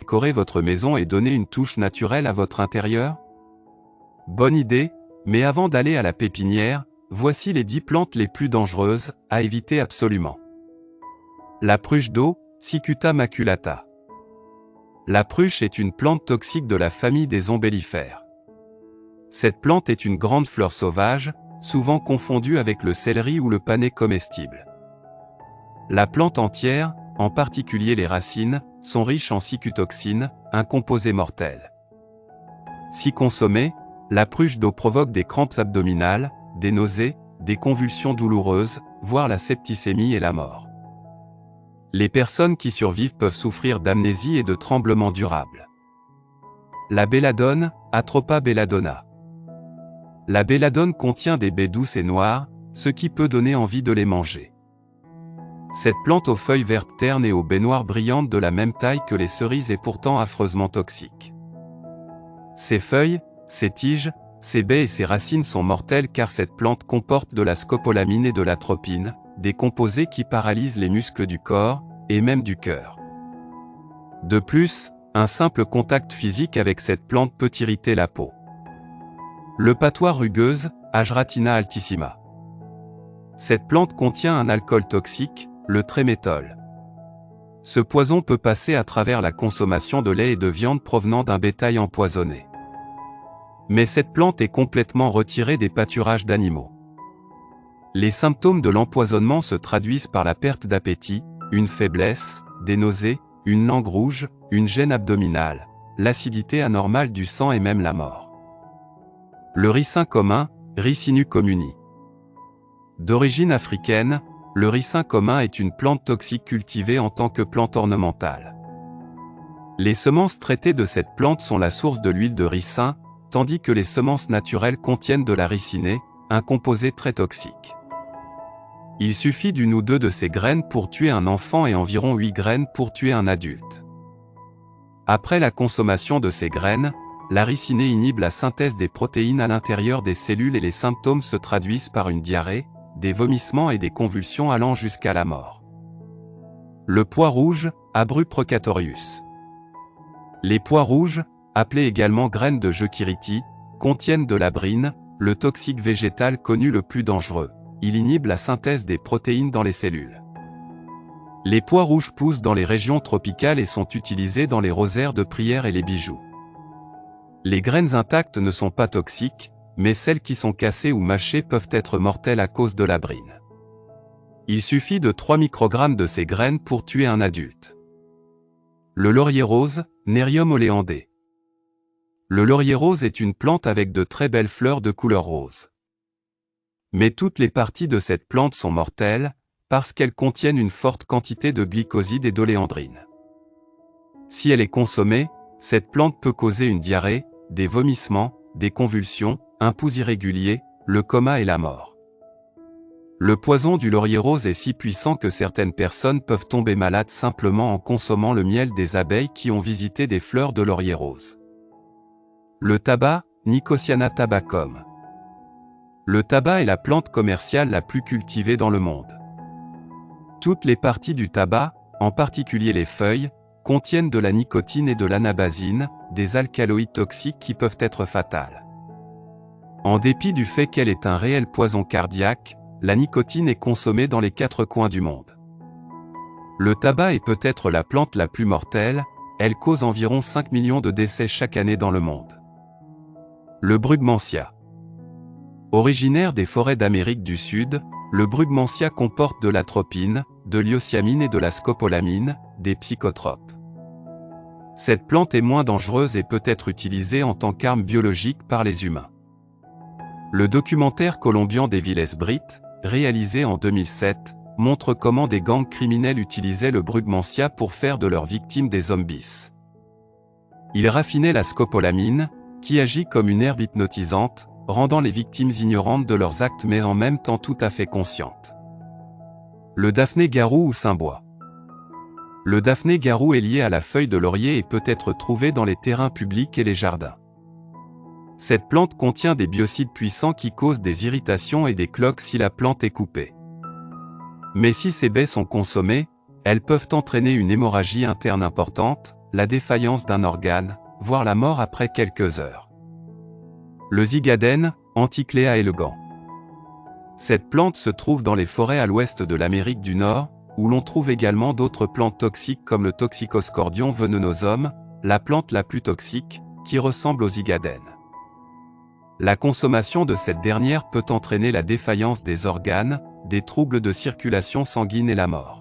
décorer votre maison et donner une touche naturelle à votre intérieur? Bonne idée, mais avant d'aller à la pépinière, voici les 10 plantes les plus dangereuses à éviter absolument. La pruche d'eau, Cicuta maculata. La pruche est une plante toxique de la famille des ombellifères. Cette plante est une grande fleur sauvage, souvent confondue avec le céleri ou le panais comestible. La plante entière, en particulier les racines, sont riches en cicutoxine, un composé mortel. Si consommée, la pruche d'eau provoque des crampes abdominales, des nausées, des convulsions douloureuses, voire la septicémie et la mort. Les personnes qui survivent peuvent souffrir d'amnésie et de tremblements durables. La belladone, Atropa belladonna. La belladone contient des baies douces et noires, ce qui peut donner envie de les manger. Cette plante aux feuilles vertes ternes et aux baies noires brillantes de la même taille que les cerises est pourtant affreusement toxique. Ses feuilles, ses tiges, ses baies et ses racines sont mortelles car cette plante comporte de la scopolamine et de l'atropine, des composés qui paralysent les muscles du corps, et même du cœur. De plus, un simple contact physique avec cette plante peut irriter la peau. Le patois rugueuse, Ajratina altissima. Cette plante contient un alcool toxique, le tréméthol. Ce poison peut passer à travers la consommation de lait et de viande provenant d'un bétail empoisonné. Mais cette plante est complètement retirée des pâturages d'animaux. Les symptômes de l'empoisonnement se traduisent par la perte d'appétit, une faiblesse, des nausées, une langue rouge, une gêne abdominale, l'acidité anormale du sang et même la mort. Le ricin commun, Ricinu comuni. D'origine africaine, le ricin commun est une plante toxique cultivée en tant que plante ornementale. Les semences traitées de cette plante sont la source de l'huile de ricin, tandis que les semences naturelles contiennent de la ricinée, un composé très toxique. Il suffit d'une ou deux de ces graines pour tuer un enfant et environ 8 graines pour tuer un adulte. Après la consommation de ces graines, la ricinée inhibe la synthèse des protéines à l'intérieur des cellules et les symptômes se traduisent par une diarrhée, des vomissements et des convulsions allant jusqu'à la mort. Le pois rouge, Abru procatorius. Les pois rouges, appelés également graines de Jeuquirity, contiennent de la brine, le toxique végétal connu le plus dangereux. Il inhibe la synthèse des protéines dans les cellules. Les pois rouges poussent dans les régions tropicales et sont utilisés dans les rosaires de prière et les bijoux. Les graines intactes ne sont pas toxiques, mais celles qui sont cassées ou mâchées peuvent être mortelles à cause de la brine. Il suffit de 3 microgrammes de ces graines pour tuer un adulte. Le laurier rose, Nerium oleandé. Le laurier rose est une plante avec de très belles fleurs de couleur rose. Mais toutes les parties de cette plante sont mortelles, parce qu'elles contiennent une forte quantité de glycosides et d'oléandrine. Si elle est consommée, cette plante peut causer une diarrhée, des vomissements, des convulsions, un pouls irrégulier, le coma et la mort. Le poison du laurier rose est si puissant que certaines personnes peuvent tomber malades simplement en consommant le miel des abeilles qui ont visité des fleurs de laurier rose. Le tabac, Nicotiana tabacum. Le tabac est la plante commerciale la plus cultivée dans le monde. Toutes les parties du tabac, en particulier les feuilles, contiennent de la nicotine et de l'anabasine, des alcaloïdes toxiques qui peuvent être fatales. En dépit du fait qu'elle est un réel poison cardiaque, la nicotine est consommée dans les 4 coins du monde. Le tabac est peut-être la plante la plus mortelle, elle cause environ 5 millions de décès chaque année dans le monde. Le brugmansia. Originaire des forêts d'Amérique du Sud, le brugmansia comporte de l'atropine, de l'hyoscyamine et de la scopolamine, des psychotropes. Cette plante est moins dangereuse et peut être utilisée en tant qu'arme biologique par les humains. Le documentaire colombian des Villes-Brit, réalisé en 2007, montre comment des gangs criminels utilisaient le brugmansia pour faire de leurs victimes des zombies. Ils raffinaient la scopolamine, qui agit comme une herbe hypnotisante, rendant les victimes ignorantes de leurs actes mais en même temps tout à fait conscientes. Le daphné-garou ou sainbois. Le daphné-garou est lié à la feuille de laurier et peut être trouvé dans les terrains publics et les jardins. Cette plante contient des biocides puissants qui causent des irritations et des cloques si la plante est coupée. Mais si ces baies sont consommées, elles peuvent entraîner une hémorragie interne importante, la défaillance d'un organe, voire la mort après quelques heures. Le Zygaden, Anticlea elegans. Cette plante se trouve dans les forêts à l'ouest de l'Amérique du Nord, où l'on trouve également d'autres plantes toxiques comme le Toxicoscordion venenosum, la plante la plus toxique, qui ressemble au Zygaden. La consommation de cette dernière peut entraîner la défaillance des organes, des troubles de circulation sanguine et la mort.